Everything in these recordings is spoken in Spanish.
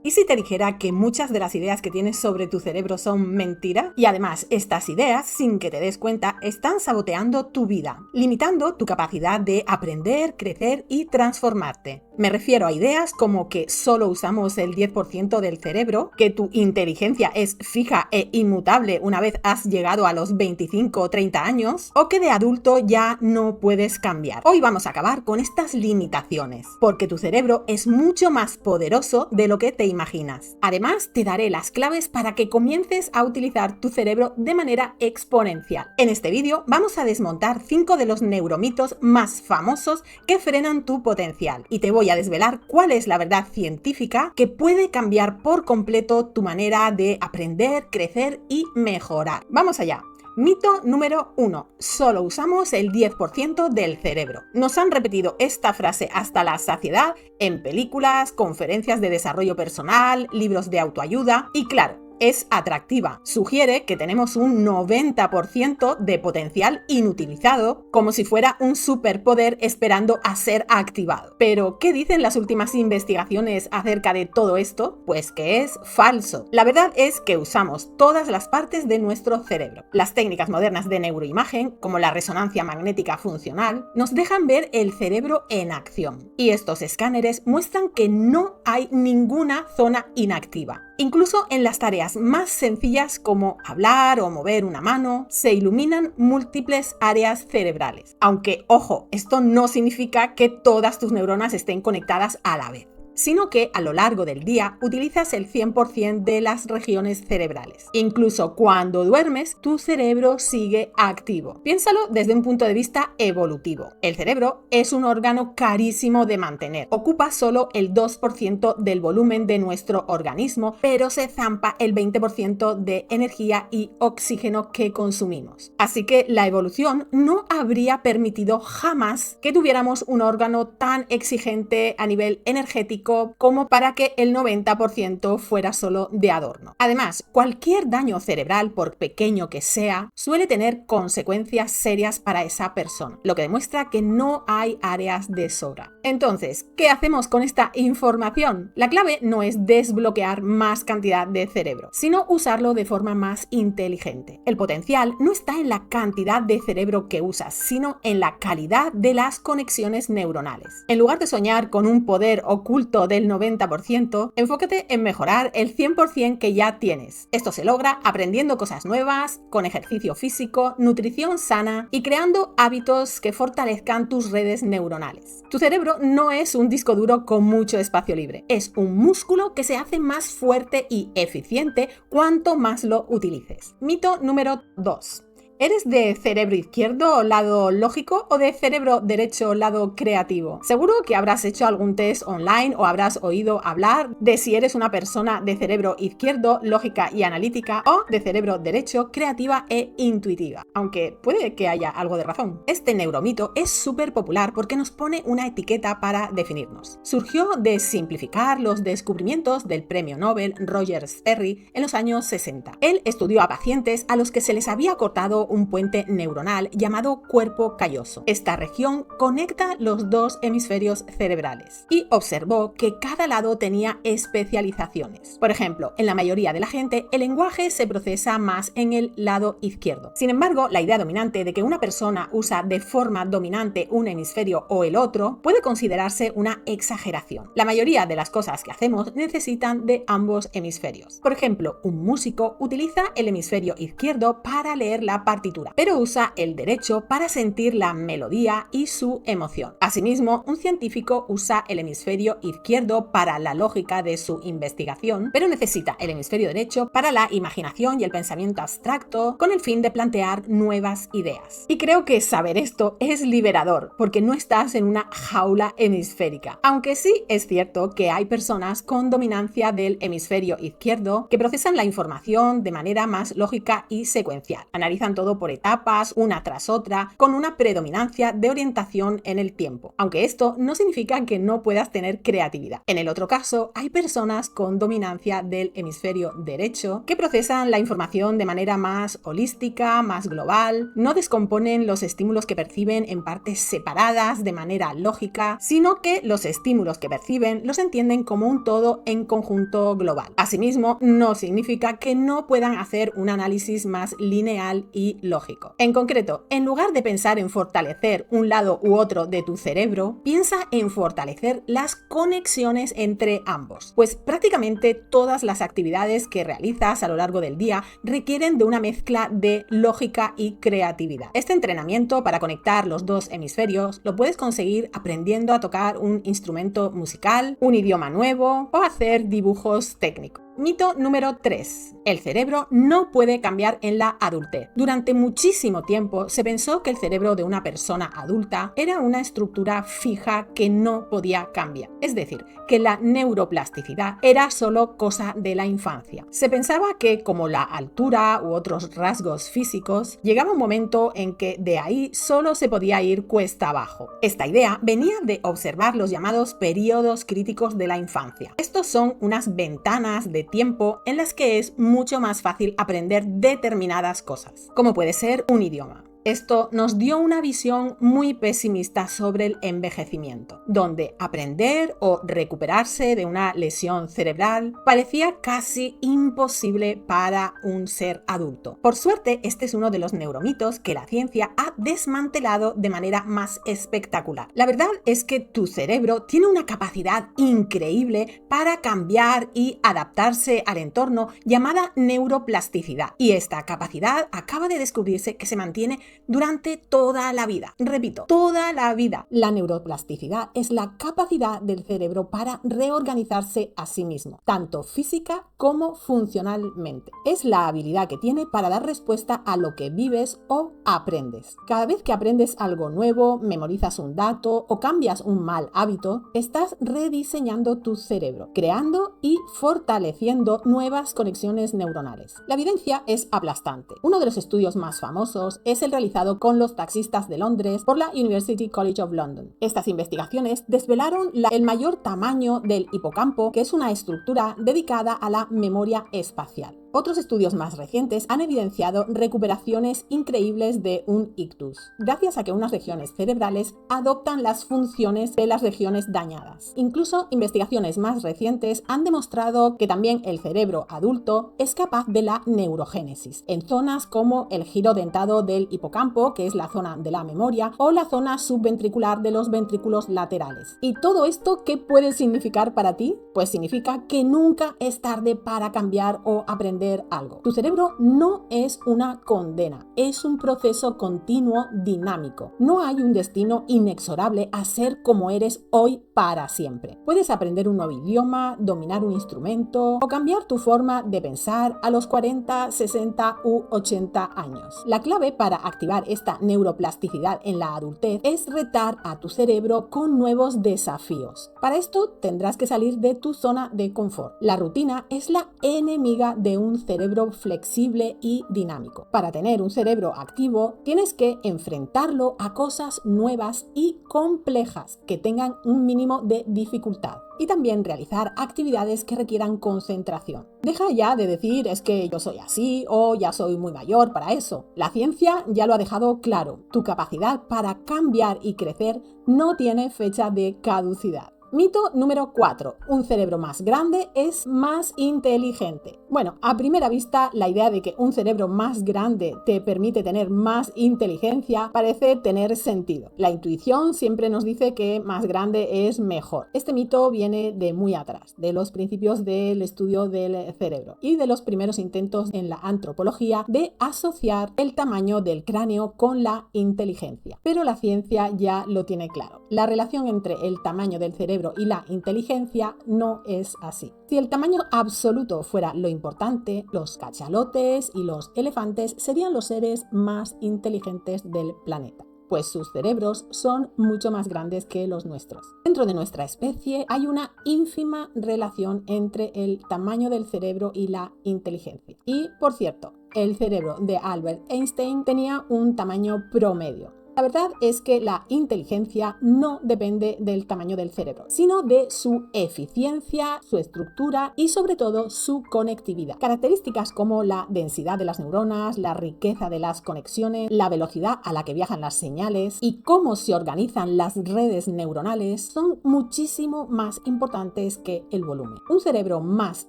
¿Y si te dijera que muchas de las ideas que tienes sobre tu cerebro son mentira? Y además, estas ideas, sin que te des cuenta, están saboteando tu vida, limitando tu capacidad de aprender, crecer y transformarte. Me refiero a ideas como que solo usamos el 10% del cerebro, que tu inteligencia es fija e inmutable una vez has llegado a los 25 o 30 años, o que de adulto ya no puedes cambiar. Hoy vamos a acabar con estas limitaciones, porque tu cerebro es mucho más poderoso de lo que te imaginas. Además, te daré las claves para que comiences a utilizar tu cerebro de manera exponencial. En este vídeo vamos a desmontar 5 de los neuromitos más famosos que frenan tu potencial y te voy a desvelar cuál es la verdad científica que puede cambiar por completo tu manera de aprender, crecer y mejorar. ¡Vamos allá! Mito número 1. Solo usamos el 10% del cerebro. Nos han repetido esta frase hasta la saciedad en películas, conferencias de desarrollo personal, libros de autoayuda y claro, es atractiva. Sugiere que tenemos un 90% de potencial inutilizado, como si fuera un superpoder esperando a ser activado. Pero, ¿qué dicen las últimas investigaciones acerca de todo esto? Pues que es falso. La verdad es que usamos todas las partes de nuestro cerebro. Las técnicas modernas de neuroimagen, como la resonancia magnética funcional, nos dejan ver el cerebro en acción. Y estos escáneres muestran que no hay ninguna zona inactiva. Incluso en las tareas más sencillas como hablar o mover una mano, se iluminan múltiples áreas cerebrales. Aunque, ojo, esto no significa que todas tus neuronas estén conectadas a la vez, sino que a lo largo del día utilizas el 100% de las regiones cerebrales. Incluso cuando duermes, tu cerebro sigue activo. Piénsalo desde un punto de vista evolutivo. El cerebro es un órgano carísimo de mantener. Ocupa solo el 2% del volumen de nuestro organismo, pero se zampa el 20% de energía y oxígeno que consumimos. Así que la evolución no habría permitido jamás que tuviéramos un órgano tan exigente a nivel energético como para que el 90% fuera solo de adorno. Además, cualquier daño cerebral, por pequeño que sea, suele tener consecuencias serias para esa persona, lo que demuestra que no hay áreas de sobra. Entonces, ¿qué hacemos con esta información? La clave no es desbloquear más cantidad de cerebro, sino usarlo de forma más inteligente. El potencial no está en la cantidad de cerebro que usas, sino en la calidad de las conexiones neuronales. En lugar de soñar con un poder oculto del 90%, enfócate en mejorar el 100% que ya tienes. Esto se logra aprendiendo cosas nuevas, con ejercicio físico, nutrición sana y creando hábitos que fortalezcan tus redes neuronales. Tu cerebro no es un disco duro con mucho espacio libre, es un músculo que se hace más fuerte y eficiente cuanto más lo utilices. Mito número 2. ¿Eres de cerebro izquierdo, lado lógico, o de cerebro derecho, lado creativo? Seguro que habrás hecho algún test online o habrás oído hablar de si eres una persona de cerebro izquierdo, lógica y analítica, o de cerebro derecho, creativa e intuitiva. Aunque puede que haya algo de razón. Este neuromito es súper popular porque nos pone una etiqueta para definirnos. Surgió de simplificar los descubrimientos del premio Nobel Roger Sperry en los años 60. Él estudió a pacientes a los que se les había cortado un puente neuronal llamado cuerpo calloso. Esta región conecta los dos hemisferios cerebrales y observó que cada lado tenía especializaciones. Por ejemplo, en la mayoría de la gente el lenguaje se procesa más en el lado izquierdo. Sin embargo, la idea dominante de que una persona usa de forma dominante un hemisferio o el otro puede considerarse una exageración. La mayoría de las cosas que hacemos necesitan de ambos hemisferios. Por ejemplo, un músico utiliza el hemisferio izquierdo para leer la partitura, pero usa el derecho para sentir la melodía y su emoción. Asimismo, un científico usa el hemisferio izquierdo para la lógica de su investigación, pero necesita el hemisferio derecho para la imaginación y el pensamiento abstracto con el fin de plantear nuevas ideas. Y creo que saber esto es liberador, porque no estás en una jaula hemisférica. Aunque sí es cierto que hay personas con dominancia del hemisferio izquierdo que procesan la información de manera más lógica y secuencial. Analizan todo todo por etapas, una tras otra, con una predominancia de orientación en el tiempo. Aunque esto no significa que no puedas tener creatividad. En el otro caso, hay personas con dominancia del hemisferio derecho que procesan la información de manera más holística, más global, no descomponen los estímulos que perciben en partes separadas de manera lógica, sino que los estímulos que perciben los entienden como un todo en conjunto global. Asimismo, no significa que no puedan hacer un análisis más lineal y lógico. En concreto, en lugar de pensar en fortalecer un lado u otro de tu cerebro, piensa en fortalecer las conexiones entre ambos, pues prácticamente todas las actividades que realizas a lo largo del día requieren de una mezcla de lógica y creatividad. Este entrenamiento para conectar los dos hemisferios lo puedes conseguir aprendiendo a tocar un instrumento musical, un idioma nuevo o hacer dibujos técnicos. Mito número 3. El cerebro no puede cambiar en la adultez. Durante muchísimo tiempo se pensó que el cerebro de una persona adulta era una estructura fija que no podía cambiar. Es decir, que la neuroplasticidad era solo cosa de la infancia. Se pensaba que, como la altura u otros rasgos físicos, llegaba un momento en que de ahí solo se podía ir cuesta abajo. Esta idea venía de observar los llamados periodos críticos de la infancia. Estos son unas ventanas de tiempo en las que es mucho más fácil aprender determinadas cosas, como puede ser un idioma. Esto nos dio una visión muy pesimista sobre el envejecimiento, donde aprender o recuperarse de una lesión cerebral parecía casi imposible para un ser adulto. Por suerte, este es uno de los neuromitos que la ciencia ha desmantelado de manera más espectacular. La verdad es que tu cerebro tiene una capacidad increíble para cambiar y adaptarse al entorno llamada neuroplasticidad, y esta capacidad acaba de descubrirse que se mantiene durante toda la vida. Repito, toda la vida. La neuroplasticidad es la capacidad del cerebro para reorganizarse a sí mismo, tanto física como funcionalmente. Es la habilidad que tiene para dar respuesta a lo que vives o aprendes. Cada vez que aprendes algo nuevo, memorizas un dato o cambias un mal hábito, estás rediseñando tu cerebro, creando y fortaleciendo nuevas conexiones neuronales. La evidencia es aplastante. Uno de los estudios más famosos es el realizado con los taxistas de Londres por la University College of London. Estas investigaciones desvelaron el mayor tamaño del hipocampo, que es una estructura dedicada a la memoria espacial. Otros estudios más recientes han evidenciado recuperaciones increíbles de un ictus, gracias a que unas regiones cerebrales adoptan las funciones de las regiones dañadas. Incluso investigaciones más recientes han demostrado que también el cerebro adulto es capaz de la neurogénesis, en zonas como el giro dentado del hipocampo, que es la zona de la memoria, o la zona subventricular de los ventrículos laterales. ¿Y todo esto qué puede significar para ti? Pues significa que nunca es tarde para cambiar o aprender algo. Tu cerebro no es una condena, es un proceso continuo dinámico. No hay un destino inexorable a ser como eres hoy para siempre. Puedes aprender un nuevo idioma, dominar un instrumento o cambiar tu forma de pensar a los 40, 60 u 80 años. La clave para activar esta neuroplasticidad en la adultez es retar a tu cerebro con nuevos desafíos. Para esto tendrás que salir de tu zona de confort. La rutina es la enemiga de un cerebro flexible y dinámico. Para tener un cerebro activo, tienes que enfrentarlo a cosas nuevas y complejas que tengan un mínimo de dificultad. Y también realizar actividades que requieran concentración. Deja ya de decir es que yo soy así o ya soy muy mayor para eso. La ciencia ya lo ha dejado claro. Tu capacidad para cambiar y crecer no tiene fecha de caducidad. Mito número 4. Un cerebro más grande es más inteligente. Bueno, a primera vista, la idea de que un cerebro más grande te permite tener más inteligencia parece tener sentido. La intuición siempre nos dice que más grande es mejor. Este mito viene de muy atrás, de los principios del estudio del cerebro y de los primeros intentos en la antropología de asociar el tamaño del cráneo con la inteligencia. Pero la ciencia ya lo tiene claro. La relación entre el tamaño del cerebro y la inteligencia no es así. Si el tamaño absoluto fuera lo importante, los cachalotes y los elefantes serían los seres más inteligentes del planeta, pues sus cerebros son mucho más grandes que los nuestros. Dentro de nuestra especie hay una ínfima relación entre el tamaño del cerebro y la inteligencia. Y, por cierto, el cerebro de Albert Einstein tenía un tamaño promedio. La verdad es que la inteligencia no depende del tamaño del cerebro, sino de su eficiencia, su estructura y sobre todo su conectividad. Características como la densidad de las neuronas, la riqueza de las conexiones, la velocidad a la que viajan las señales y cómo se organizan las redes neuronales son muchísimo más importantes que el volumen. Un cerebro más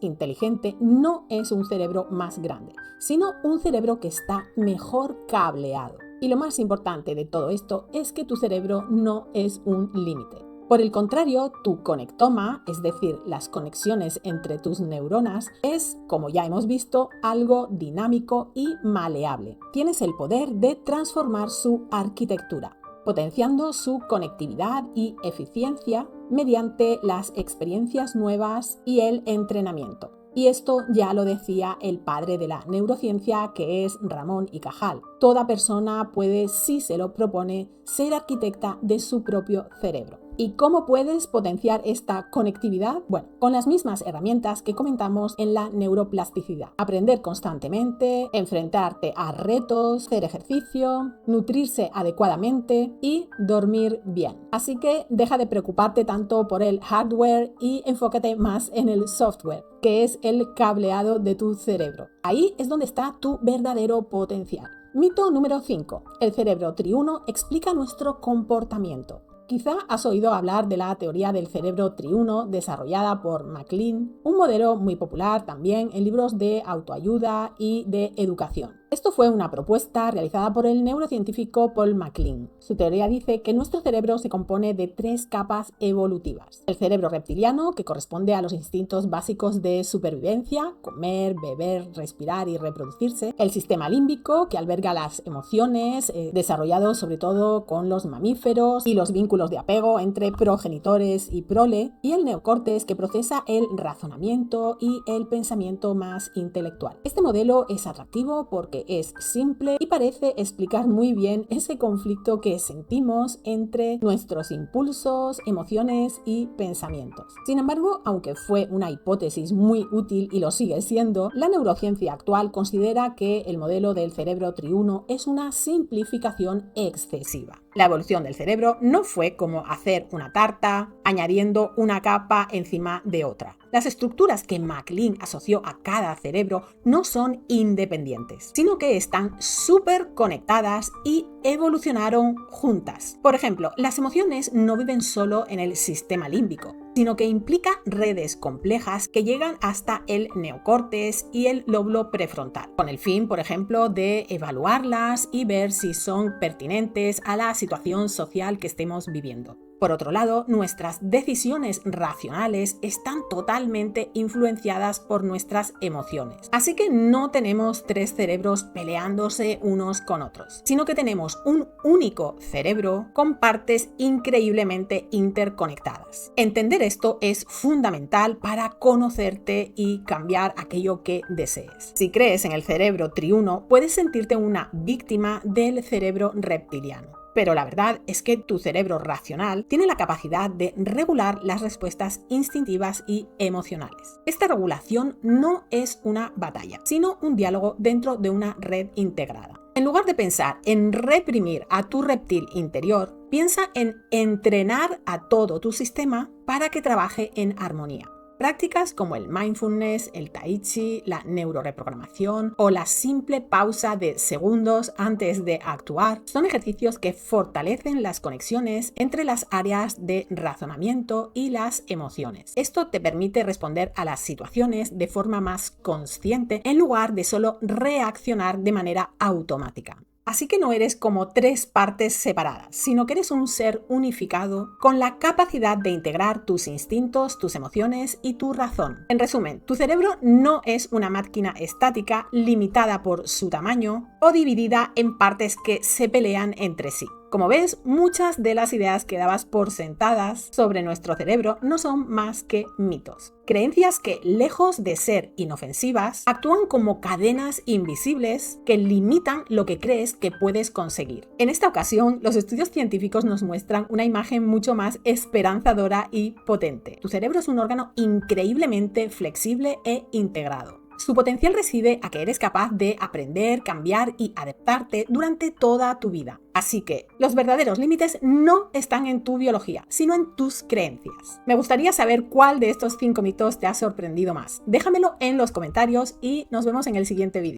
inteligente no es un cerebro más grande, sino un cerebro que está mejor cableado. Y lo más importante de todo esto es que tu cerebro no es un límite. Por el contrario, tu conectoma, es decir, las conexiones entre tus neuronas, es, como ya hemos visto, algo dinámico y maleable. Tienes el poder de transformar su arquitectura, potenciando su conectividad y eficiencia mediante las experiencias nuevas y el entrenamiento. Y esto ya lo decía el padre de la neurociencia, que es Ramón y Cajal. Toda persona puede, si se lo propone, ser arquitecta de su propio cerebro. ¿Y cómo puedes potenciar esta conectividad? Bueno, con las mismas herramientas que comentamos en la neuroplasticidad. Aprender constantemente, enfrentarte a retos, hacer ejercicio, nutrirse adecuadamente y dormir bien. Así que deja de preocuparte tanto por el hardware y enfócate más en el software, que es el cableado de tu cerebro. Ahí es donde está tu verdadero potencial. Mito número 5. El cerebro triuno explica nuestro comportamiento. Quizá has oído hablar de la teoría del cerebro triuno desarrollada por MacLean, un modelo muy popular también en libros de autoayuda y de educación. Esto fue una propuesta realizada por el neurocientífico Paul MacLean. Su teoría dice que nuestro cerebro se compone de 3 capas evolutivas. El cerebro reptiliano, que corresponde a los instintos básicos de supervivencia, comer, beber, respirar y reproducirse. El sistema límbico, que alberga las emociones, desarrollado sobre todo con los mamíferos y los vínculos de apego entre progenitores y prole. Y el neocórtex, que procesa el razonamiento y el pensamiento más intelectual. Este modelo es atractivo porque es simple y parece explicar muy bien ese conflicto que sentimos entre nuestros impulsos, emociones y pensamientos. Sin embargo, aunque fue una hipótesis muy útil y lo sigue siendo, la neurociencia actual considera que el modelo del cerebro triuno es una simplificación excesiva. La evolución del cerebro no fue como hacer una tarta, añadiendo una capa encima de otra. Las estructuras que MacLean asoció a cada cerebro no son independientes, sino que están súper conectadas y evolucionaron juntas. Por ejemplo, las emociones no viven solo en el sistema límbico, sino que implica redes complejas que llegan hasta el neocórtex y el lóbulo prefrontal, con el fin, por ejemplo, de evaluarlas y ver si son pertinentes a la situación social que estemos viviendo. Por otro lado, nuestras decisiones racionales están totalmente influenciadas por nuestras emociones. Así que no tenemos 3 cerebros peleándose unos con otros, sino que tenemos un único cerebro con partes increíblemente interconectadas. Entender esto es fundamental para conocerte y cambiar aquello que desees. Si crees en el cerebro triuno, puedes sentirte una víctima del cerebro reptiliano. Pero la verdad es que tu cerebro racional tiene la capacidad de regular las respuestas instintivas y emocionales. Esta regulación no es una batalla, sino un diálogo dentro de una red integrada. En lugar de pensar en reprimir a tu reptil interior, piensa en entrenar a todo tu sistema para que trabaje en armonía. Prácticas como el mindfulness, el tai chi, la neuroreprogramación o la simple pausa de segundos antes de actuar son ejercicios que fortalecen las conexiones entre las áreas de razonamiento y las emociones. Esto te permite responder a las situaciones de forma más consciente en lugar de solo reaccionar de manera automática. Así que no eres como 3 partes separadas, sino que eres un ser unificado con la capacidad de integrar tus instintos, tus emociones y tu razón. En resumen, tu cerebro no es una máquina estática limitada por su tamaño o dividida en partes que se pelean entre sí. Como ves, muchas de las ideas que dabas por sentadas sobre nuestro cerebro no son más que mitos. Creencias que, lejos de ser inofensivas, actúan como cadenas invisibles que limitan lo que crees que puedes conseguir. En esta ocasión, los estudios científicos nos muestran una imagen mucho más esperanzadora y potente. Tu cerebro es un órgano increíblemente flexible e integrado. Su potencial reside a que eres capaz de aprender, cambiar y adaptarte durante toda tu vida. Así que los verdaderos límites no están en tu biología, sino en tus creencias. Me gustaría saber cuál de estos 5 mitos te ha sorprendido más. Déjamelo en los comentarios y nos vemos en el siguiente vídeo.